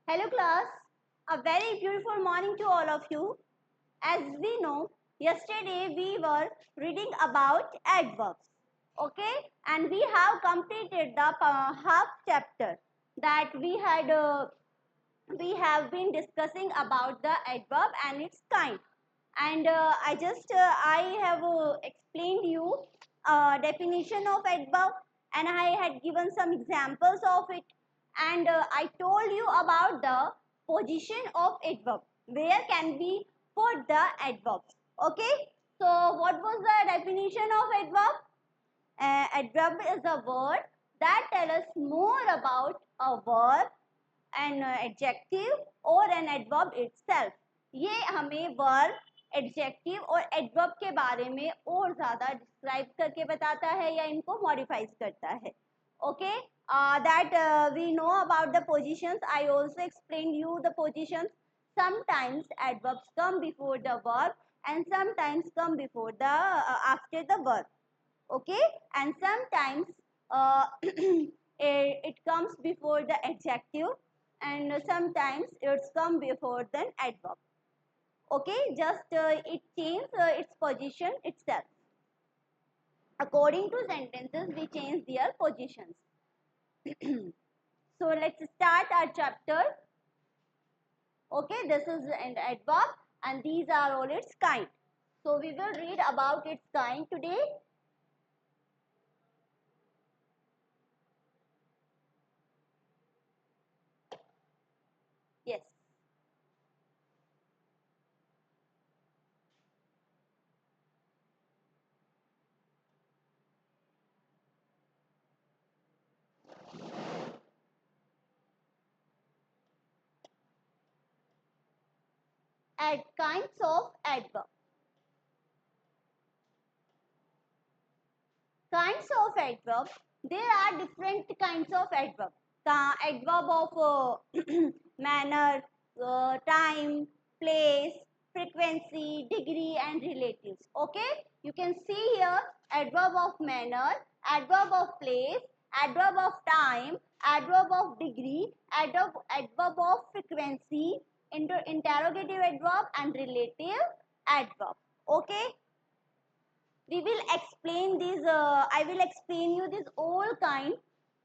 Hello class, a very beautiful morning to all of you. As we know, yesterday we were reading about adverbs, okay? And we have completed the half chapter that we have been discussing about the adverb and its kind. And I have explained you definition of adverb, and I had given some examples of it, and I told you about the position of adverb, where can we put the adverbs. Okay, so what was the definition of adverb? Adverb is a word that tells us more about a verb, an adjective or an adverb itself. ये हमें verb, adjective और adverb के बारे में और ज़्यादा describe करके बताता है या इनको modifies करता है. Okay, that we know about the positions. I also explained you the positions. Sometimes adverbs come before the verb and sometimes come before the after the verb. Okay, and sometimes it comes before the adjective and sometimes it's come before the adverb. Okay, just it changes its position itself. According to sentences, we change their positions. So let's start our chapter. Okay, this is an adverb and these are all its kind. So we will read about its kind today. Yes. Kinds of adverb. Kinds of adverb. There are different kinds of adverb. Adverb of manner, time, place, frequency, degree and relatives. Okay, you can see here adverb of manner, adverb of place, adverb of time, adverb of degree, adverb of frequency, interrogative adverb and relative adverb. Okay, we will explain this. I will explain you this all kind.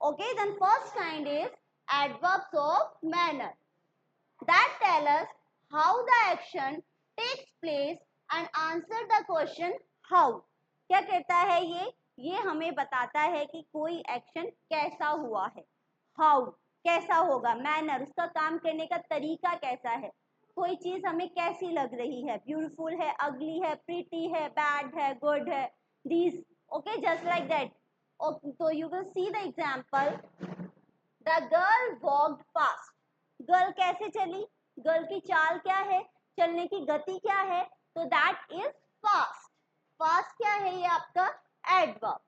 Okay, then first kind is adverbs of manner, that tell us how the action takes place and answer the question how. क्या कहता है ये हमें बताता है कि कोई action कैसा हुआ है. हाउ कैसा होगा, मैनर उसका काम करने का तरीका कैसा है, कोई चीज हमें कैसी लग रही है, ब्यूटीफुल है, अगली है, प्रीटी है, बैड है, गुड है, these. Okay, just like that. तो you will see the example. The girl walked fast. Girl कैसे चली, गर्ल की चाल क्या है, चलने की गति क्या है, तो दैट इज फास्ट. फास्ट क्या है, ये आपका adverb.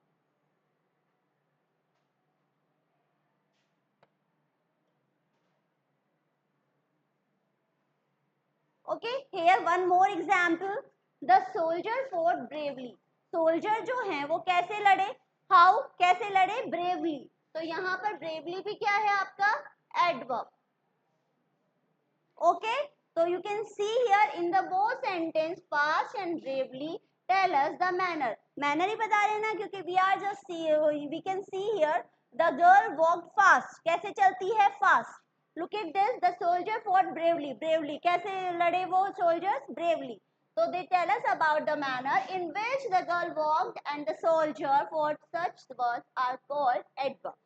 Okay, here one more example. The soldier for bravely. Soldier जो है वो कैसे लड़े, हाउ कैसे लड़े, ब्रेवली. तो यहाँ पर ब्रेवली भी क्या है आपका adverb. Okay, so you can see here in the both sentence fast and bravely tell us the manner. Manner ही बता रहे हैं ना, क्योंकि we are just we can see here the girl walked fast. कैसे चलती है, fast. Look at this, the soldier fought bravely. Bravely कैसे लड़े वो soldiers, bravely. So they tell us about the manner in which the girl walked and the soldier fought. Such words are called adverbs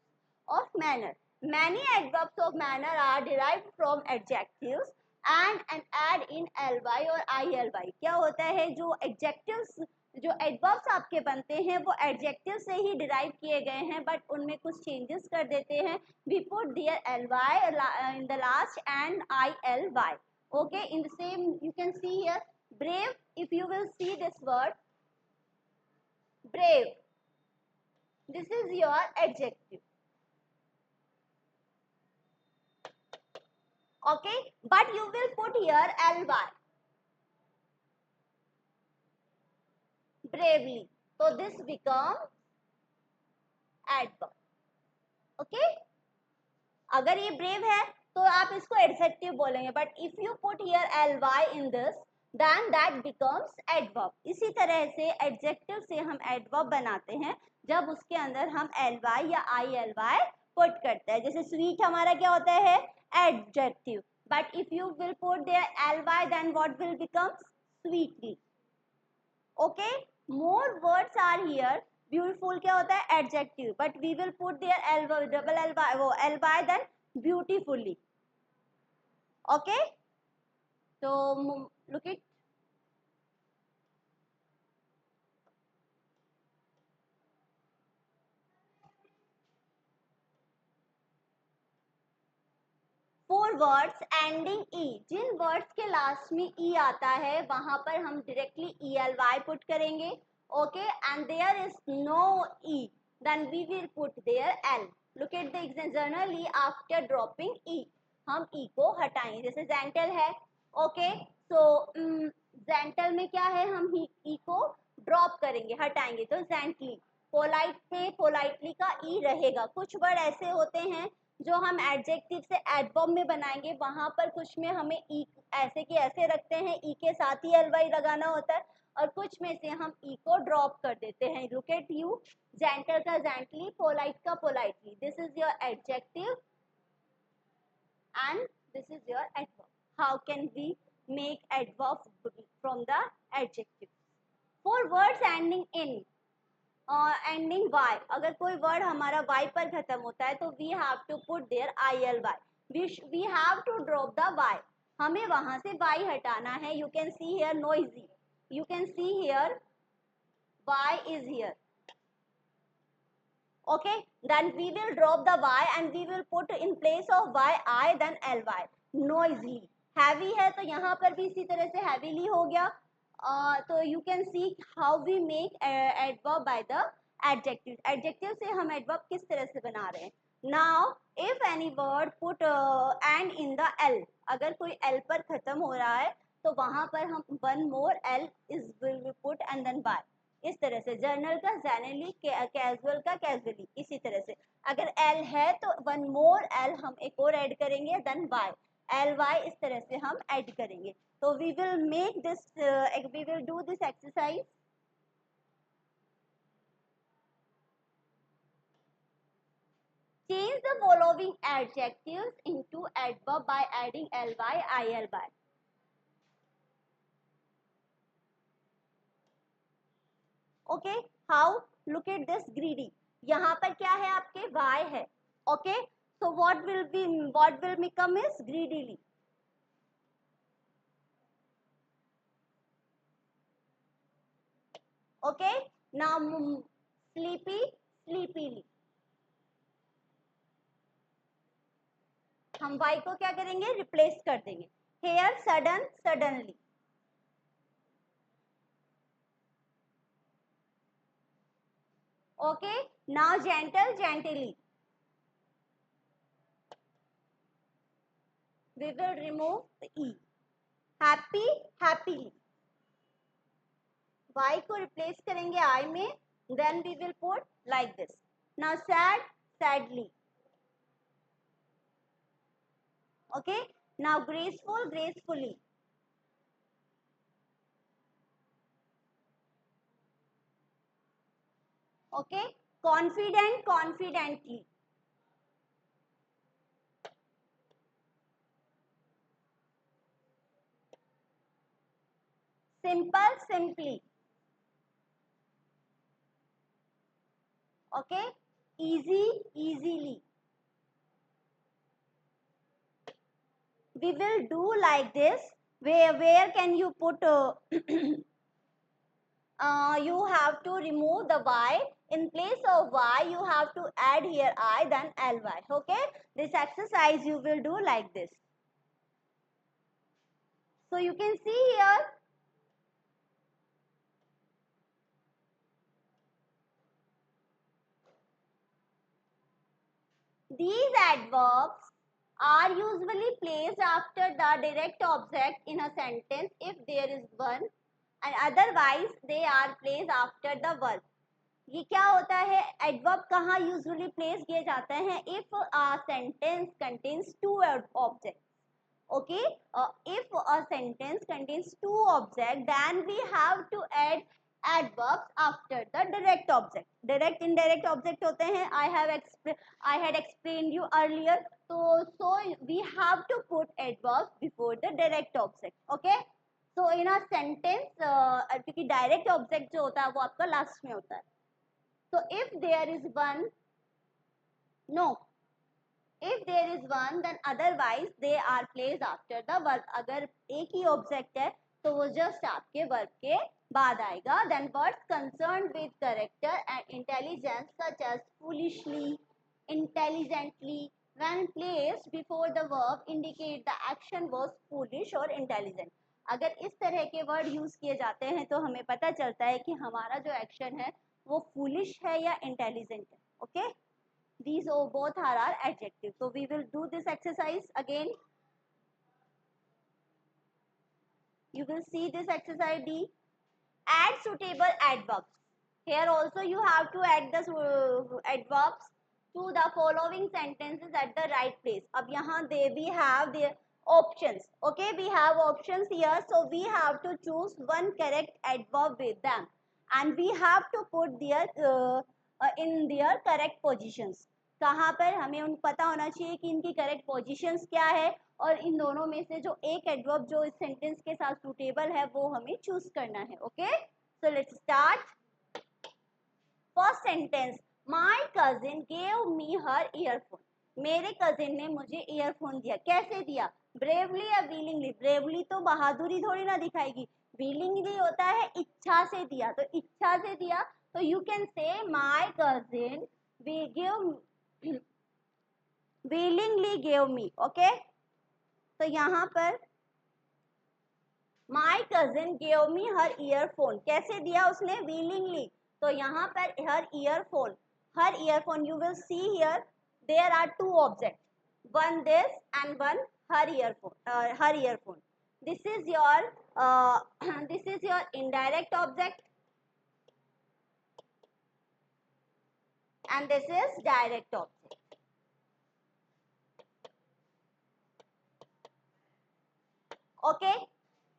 of manner. Many adverbs of manner are derived from adjectives and an add in ly और ily. क्या होता है, जो adjectives जो adverbs आपके बनते हैं वो adjectives से ही derive किए गए हैं, but उनमें कुछ changes कर देते हैं. We put their ly in the last and ily. Okay, in the same you can see here brave. If you will see this word brave, this is your adjective. Okay, but you will put here ly, bravely, so this becomes adverb. Okay, अगर ये brave है तो आप इसको adjective बोलेंगे. But if you put here ly in this then that becomes adverb. इसी तरह से एडजेक्टिव से हम एडवर्ब बनाते हैं जब उसके अंदर हम ly या ily पुट करते हैं. जैसे स्वीट हमारा क्या होता है, adjective. But if you will put there ly then what will become sweetly. Okay, more words are here. Beautiful क्या होता है, adjective. But we will put there double ly वो ly then beautifully. Okay, so look it. For words ending E. जिन words के last में E आता है वहां पर हम डायरेक्टली ely पुट करेंगे. Okay, and there is no E then we will put there l. Look at the example. Generally after dropping E हम ई को हटाएंगे. जैसे जेंटल है. ओके, सो जेंटल में क्या है, हम ई को ड्रॉप करेंगे, हटाएंगे, तो जेंटली. पोलाइट से पोलाइटली का ई रहेगा. कुछ वर्ड ऐसे होते हैं जो हम एडजेक्टिव से एडवर्ब में बनाएंगे, वहां पर कुछ में हमें ई ऐसे के ऐसे रखते हैं, ई के साथ ही ly लगाना होता है, और कुछ में से हम ई को ड्रॉप कर देते हैं. Look at you. जेंटल का जेंटली, पोलाइट का politely. This is your adjective and this is your adverb. How can we make adverb from the adjective? For words ending in ending y. अगर कोई word हमारा y पर खत्म होता है तो we have to put there ily. We have to drop the y. हमें वहां से y हटाना है. You can see here noisy. You can see here y is here. Okay, then we will drop the y and we will put in place of y I then ly. Noisy. Heavy है तो यहाँ पर भी इसी तरह से heavily हो गया. तो you can see how we make adverb by the adjective. Adjective से हम adverb किस तरह से बना रहे हैं. Now if any word put and in the l. अगर कोई l पर खत्म हो रहा है तो वहां पर हम one more l is will be put and then y. इस तरह से जर्नल का जर्नली, कैजुअल का कैजुअली. इसी तरह से अगर l है तो वन मोर l हम एक और ऐड करेंगे देन y. ly इस तरह से हम ऐड करेंगे. तो we will make this, we will do this exercise. Change the following adjectives into adverb by adding ly, ilby. Okay, how. Look at this. Greedy. यहाँ पर क्या है, आपके y है. Okay, so what will become is greedily. Okay, now sleepy, sleepily. हम y को क्या करेंगे, रिप्लेस कर देंगे. Here sudden, suddenly. Okay, now gentle, gently. We will remove the e. Happy, happily. y को रिप्लेस करेंगे I में, then we will put like this. Now sad, sadly. Okay, now graceful, gracefully. Okay, confident, confidently. Simple, simply. Okay, easy, easily. We will do like this. Where can you put you have to remove the y. In place of y you have to add here I then ly. Okay, this exercise you will do like this. So you can see here these adverbs are usually placed after the direct object in a sentence if there is one, and otherwise they are placed after the verb. ये क्या होता है, adverb कहाँ usually place किए जाते हैं, if a sentence contains two object. Okay, if a sentence contains two objects, then we have to add adverbs after the direct object. Direct indirect object होते हैं, I had explained you earlier. So we have to put adverbs before the direct object. Okay, so in a sentence क्योंकि direct object जो होता है वो आपका last में होता है. So if there is one, no, if there is one, then otherwise they are placed after the verb. अगर एक ही ऑब्जेक्ट है तो वो जस्ट आपके वर्ब के बाद आएगा. then words concerned with character and intelligence such as foolishly, intelligently, when placed before the verb indicate the action was foolish or intelligent. अगर इस तरह के वर्ड यूज किए जाते हैं तो हमें पता चलता है कि हमारा जो एक्शन है वो फूलिश है या इंटेलिजेंट है. Okay, these both are our adjectives. So we will do this exercise again. You will see this exercise D. Add suitable adverbs. Here also you have to add the adverbs to the following sentences at the right place. अब यहाँ we have the options. Okay, we have options here. So we have to choose one correct adverb with them, and we have to put their in their correct positions. कहाँ पर हमें उन पता होना चाहिए कि इनकी करेक्ट पोजीशंस क्या है, और इन दोनों में से जो एक एडवर्ब जो इस सेंटेंस के साथ सूटेबल है वो हमें चूज करना है. Okay, so let's start. First sentence, my cousin gave me her earphone. मेरे कजिन ने मुझे ईयरफोन दिया. कैसे दिया, ब्रेवली या विलिंगली. ब्रेवली तो बहादुरी थोड़ी ना दिखाएगी, विलिंगली होता है इच्छा से दिया. तो इच्छा से दिया तो you can say my cousin willingly gave me. Okay, तो यहाँ पर my cousin gave me her earphone. कैसे दिया उसने, willingly. तो यहाँ पर her earphone you will see here there are two objects, one this and one her earphone. This is your indirect object and this is direct object. Okay,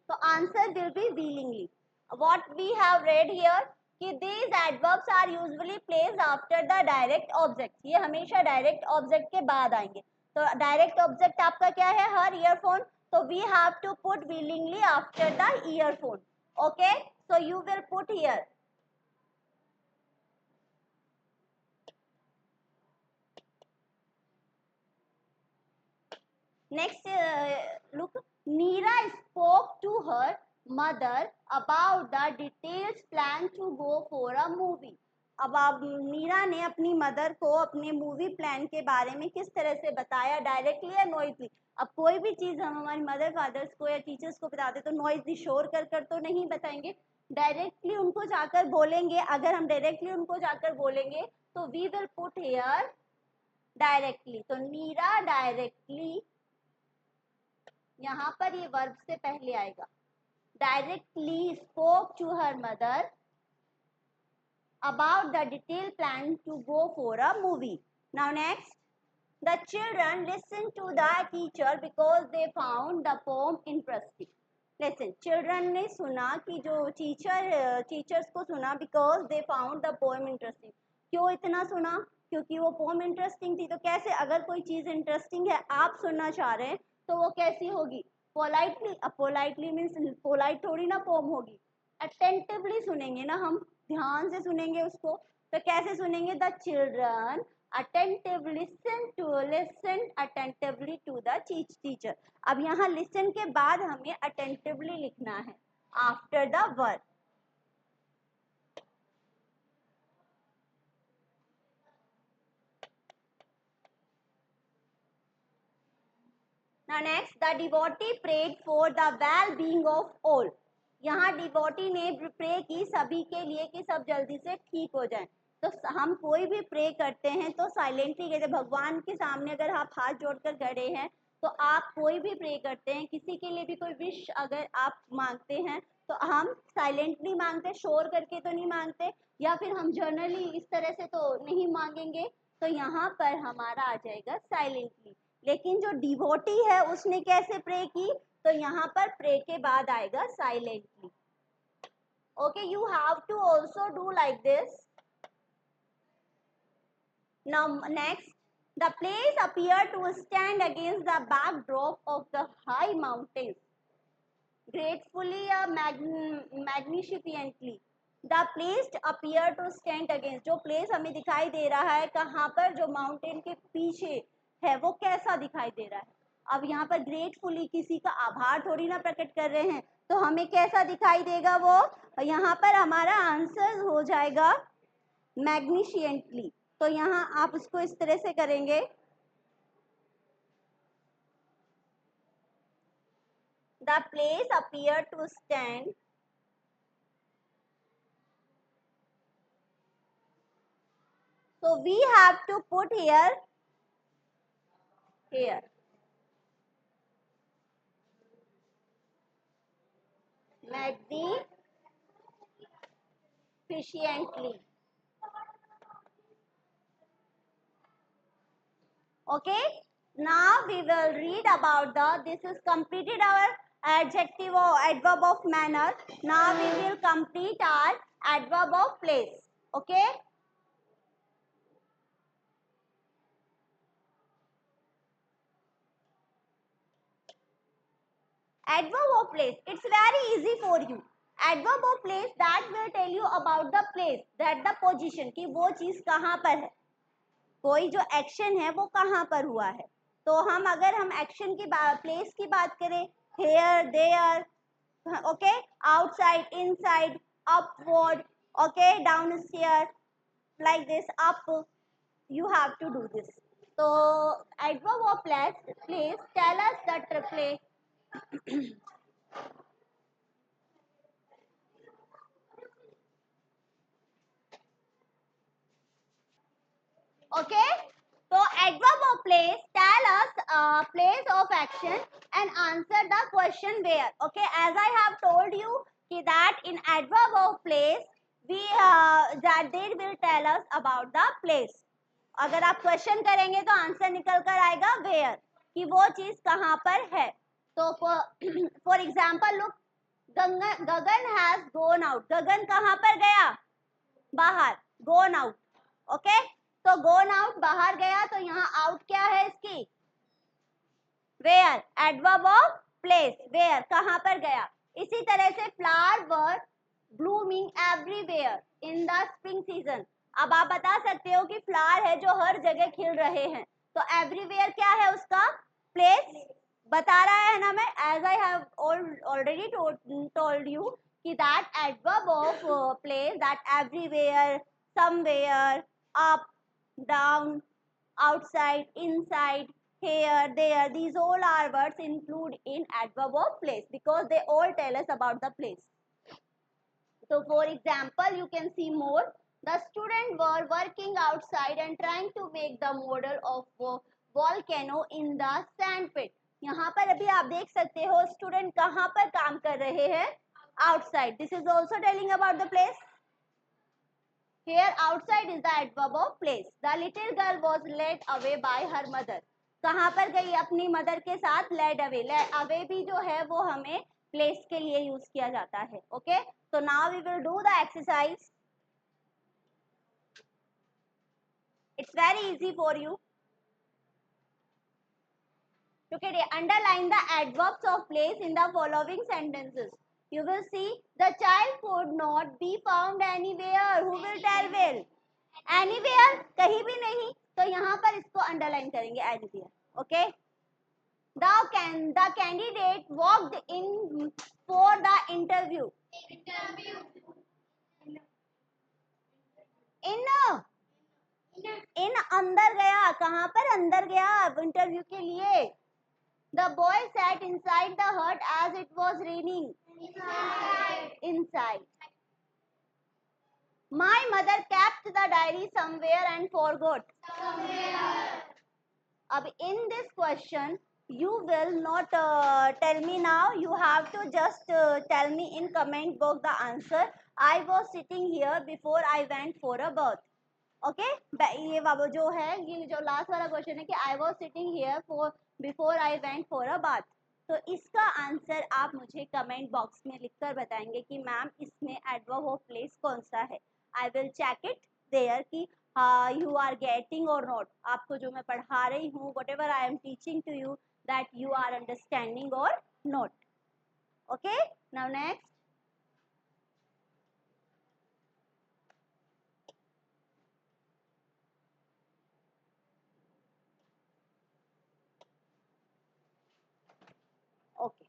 so answer will be willingly. What we have read here कि these adverbs are usually placed after the direct object. ये हमेशा direct object के बाद आएंगे. तो direct object आपका क्या है, her earphone. So we have to put willingly after the earphone. Okay, so you will put here. Next, look, Neera spoke to her mother about the detailed plan to go for a movie. अब आप नीरा ने अपनी mother को अपने movie plan के बारे में किस तरह से बताया, डायरेक्टली या नॉइजली. अब कोई भी चीज हम हमारी मदर फादर्स को या टीचर्स को बताते तो नॉइजली शोर कर कर तो नहीं बताएंगे, डायरेक्टली उनको जाकर बोलेंगे. अगर हम डायरेक्टली उनको जाकर बोलेंगे तो we will put here directly. तो नीरा डायरेक्टली, यहाँ पर ये वर्ब से पहले आएगा. Directly spoke to her mother about the detailed plan to go for a movie. Now next, the children listened to the teacher because they found the poem interesting. Listen, children ने सुना कि जो teachers को सुना because they found the poem interesting. क्यों इतना सुना, क्योंकि वो पोम इंटरेस्टिंग थी. तो कैसे, अगर कोई चीज इंटरेस्टिंग है आप सुनना चाह रहे हैं तो वो कैसी होगी, पोलाइटली. अब पोलाइटली मीन्स पोलाइट थोड़ी ना पोम होगी, अटेंटिवली सुनेंगे ना, हम ध्यान से सुनेंगे उसको. तो कैसे सुनेंगे, the children attentively listen attentively to the teacher. अब यहाँ listen के बाद हमें attentively लिखना है after the verb. Now next, the devotee prayed for the well-being of all. यहाँ डिवोटी ने प्रे की सभी के लिए कि सब जल्दी से ठीक हो जाएं. तो हम कोई भी प्रे करते हैं तो साइलेंटली कहते. भगवान के सामने अगर आप हाथ जोड़कर खड़े हैं तो आप कोई भी प्रे करते हैं, किसी के लिए भी कोई विश अगर आप मांगते हैं तो हम साइलेंटली मांगते, शोर करके तो नहीं मांगते, या फिर हम जर्नली इस तरह से तो नहीं मांगेंगे, तो यहाँ पर हमारा आ जाएगा साइलेंटली। लेकिन जो डिवोटी है उसने कैसे प्रे की, तो यहाँ पर प्रे के बाद आएगा silently. Okay, you have to also do like this. Now next, the place appeared to stand against the backdrop of the high mountains, gracefully magnificently. The place appeared to stand against, जो place हमें दिखाई दे रहा है कहाँ पर, जो mountain के पीछे है, वो कैसा दिखाई दे रहा है। अब यहाँ पर ग्रेटफुली किसी का आभार थोड़ी ना प्रकट कर रहे हैं, तो हमें कैसा दिखाई देगा वो, यहाँ पर हमारा आंसर हो जाएगा मैग्निशियंटली। तो यहाँ आप उसको इस तरह से करेंगे, the place appeared to stand so we have to put here magnificently. Okay, now we will read about this is completed our adjective or adverb of manner. Now we will complete our adverb of place. Okay, adverb of place, it's very easy for you. Adverb of place that will tell you about the place, that the position, कि वो चीज कहाँ पर है, कोई जो action है वो कहाँ पर हुआ है। तो हम अगर हम एक्शन की प्लेस की बात करें, here, there, okay, outside, inside, upward, okay, downstair, like this, up, you have to do this. तो adverb of place tell us the place. Okay, so adverb of place tell us place of action and answer the question where. Okay, as I have told you that in adverb of place we that they will tell us about the place. अगर आप question करेंगे तो answer निकल कर आएगा where, कि वो चीज कहाँ पर है। तो for example look, Gagan has gone out, Gagan कहाँ पर गया, बाहर, गोन आउट। ओके, तो गोन आउट बाहर गया, तो यहाँ आउट क्या है इसकी, where, adverb of place, where, कहाँ पर गया। इसी तरह से flower were blooming everywhere in the spring season. अब आप बता सकते हो कि फ्लावर है जो हर जगह खिल रहे हैं, तो एवरीवेयर क्या है उसका, प्लेस बता रहा है ना। मैं as I have already told you कि that adverb of place, that everywhere, somewhere, up, down, outside, inside, here, there, these all are words include in adverb of place because they all tell us about the place. So for example, you can see more. The students were working outside and trying to make the model of a volcano in the sand pit. यहाँ पर अभी आप देख सकते हो student कहाँ पर काम कर रहे हैं, outside. This is also telling about the place. Here outside is the adverb of place. The little girl was led away by her mother. कहाँ पर गई, अपनी मदर के साथ, led away. Away भी जो है वो हमें place के लिए यूज किया जाता है। Okay, so now we will do the exercise. It's very easy for you. Okay, underline the adverbs of place in the following sentences. You will see the child could not be found anywhere. Who will tell well? Anywhere, कहीं भी नहीं, तो यहाँ पर इसको underline करेंगे anywhere. Okay, the candidate walked in for the interview. in अंदर गया, कहाँ पर अंदर गया इंटरव्यू के लिए। The boy sat inside the hut as it was raining. Inside. My mother kept the diary somewhere and forgot. Somewhere. अब in this question you will not tell me now. You have to just tell me in comment box the answer. I was sitting here before I went for a bath. Okay ये बाबू जो है, ये जो last वाला question है कि I was sitting here for before I went for a bath, तो इसका आंसर आप मुझे कमेंट बॉक्स में लिखकर बताएंगे कि मैम इसमें एडवर्ब ऑफ प्लेस कौन सा है. I will check it there कि you are getting or not. आपको जो मैं पढ़ा रही हूँ, whatever I am teaching to you, that you are understanding or not. Okay, now next. Okay.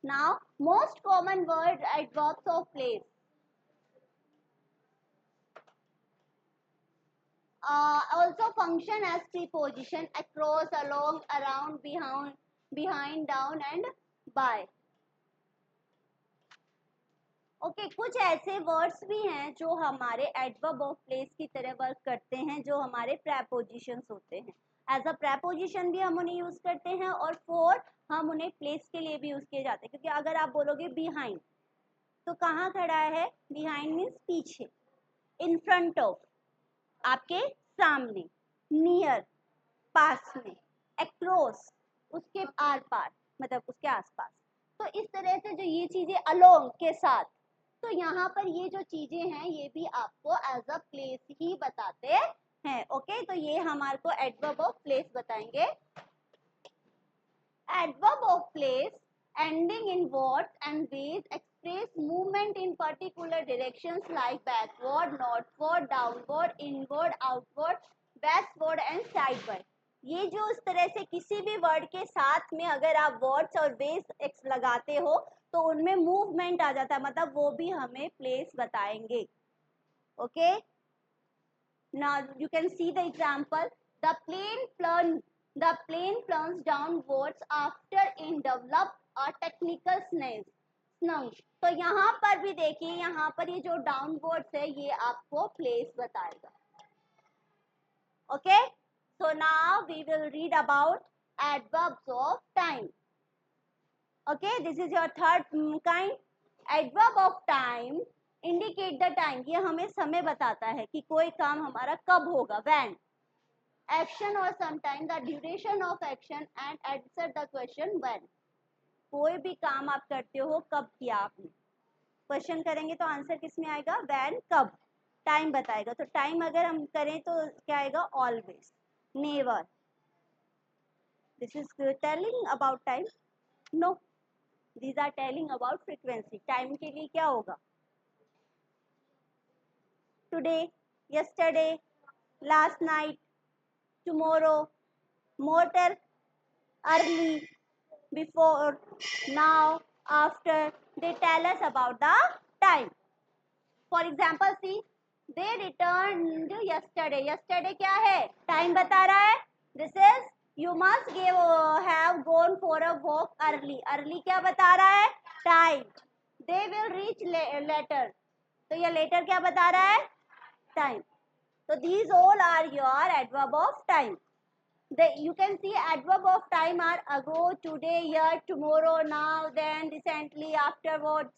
Now, most common word adverbs of place. Also function as preposition across, along, around, behind, down and by. Okay कुछ ऐसे words भी हैं जो हमारे adverb of place की तरह work करते हैं, जो हमारे प्रेपोजिशंस होते हैं. एज अ प्रेपोजिशन भी हम उन्हें यूज करते हैं और फॉर हम उन्हें प्लेस के लिए भी यूज किए जाते हैं. क्योंकि अगर आप बोलोगे बिहाइंड, तो कहाँ खड़ा है? बिहाइंड मीन्स पीछे. इन फ्रंट ऑफ, आपके सामने. नियर, पास में. अक्रॉस, उसके आर पार, मतलब उसके आसपास. तो इस तरह से जो ये चीजें अलोंग के साथ, तो यहाँ पर ये जो चीजें हैं ये भी आपको एज अ प्लेस ही बताते हैं. ओके, तो ये हमारे को एडवर्ब ऑफ प्लेस बताएंगे. Adverb of place ending in words and ways express movement in particular directions like backward, northward, downward, inward, outward, westward and sideward. ये जो इस तरह से किसी भी वर्ड के साथ में अगर आप वर्ड्स और वेज लगाते हो तो उनमें मूवमेंट आ जाता है, मतलब वो भी हमें प्लेस बताएंगे. Okay, now you can see the example. The plane plunges downwards after it developed a technical snug. तो यहाँ पर भी देखिए, यहाँ पर ये जो डाउनवर्ड्स है ये आपको प्लेस बताएगा. Okay, so now we will read about adverbs of time. Okay, this is your third kind. Adverb of time indicate the time. ये हमें समय बताता है कि कोई काम हमारा कब होगा. When. Action or sometime, the duration of action and answer the question when. कोई भी काम आप करते हो, कब किया आपने. क्वेश्चन करेंगे तो आंसर किस में आएगा? when, कब. टाइम बताएगा, तो टाइम अगर हम करें तो क्या आएगा? Always, never. This is telling about time? No, these are telling about frequency. Time के लिए क्या होगा? today, yesterday, last night, tomorrow, mortar, early, before, now, after. They tell us about the time. For example, see, they returned yesterday. Yesterday क्या है? Time बता रहा है. This is you must have gone for a walk early. Early क्या बता रहा है? Time. They will reach later. तो ये later क्या बता रहा है? Time. So these all are your adverb of time. You can see adverb of time are ago, today, year, tomorrow, now, then, recently, afterwards,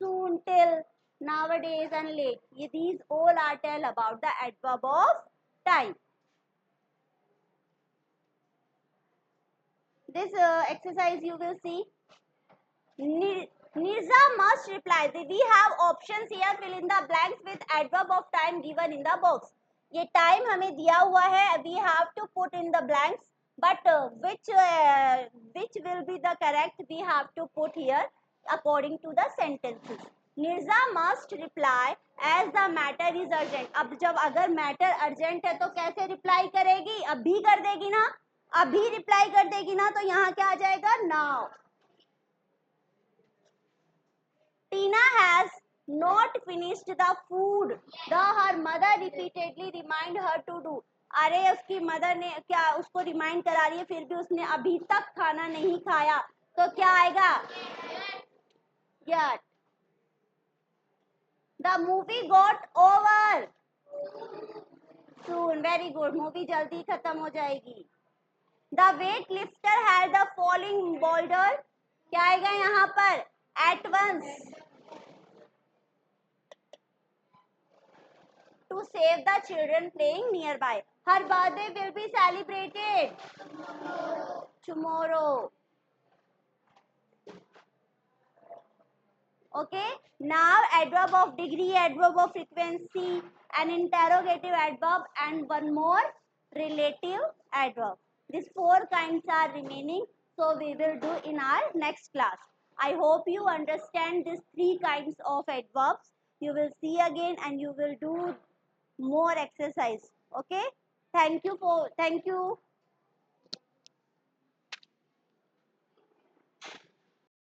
soon, till, nowadays and late. These all are tell about the adverb of time. This exercise you will see. Nirza must reply. We have options here. Fill in the blanks with adverb of time given in the box. ये time हमें दिया हुआ है. We have to put in the blanks. But which will be the correct? We have to put here according to the sentences. Nirza must reply as the matter is urgent. अब जब अगर matter urgent है तो कैसे reply करेगी? अभी कर देगी ना. अभी reply कर देगी ना, तो यहाँ क्या आ जाएगा? Now. Tina has not finished the food her mother repeatedly remind her to do. अरे उसकी मदर ने क्या उसको रिमाइंड करा रही है, फिर भी उसने अभी तक खाना नहीं खाया, तो क्या आएगा? Yet. The movie got over soon. Very good. Movie जल्दी खत्म हो जाएगी. The weightlifter had the falling boulder. क्या आएगा यहाँ पर? At once to save the children playing nearby. Her birthday will be celebrated tomorrow. Okay. Now adverb of degree, adverb of frequency, an interrogative adverb, and one more relative adverb. These four kinds are remaining. So we will do in our next class. I hope you understand these three kinds of adverbs. You will see again and you will do more exercise. Okay. Thank you.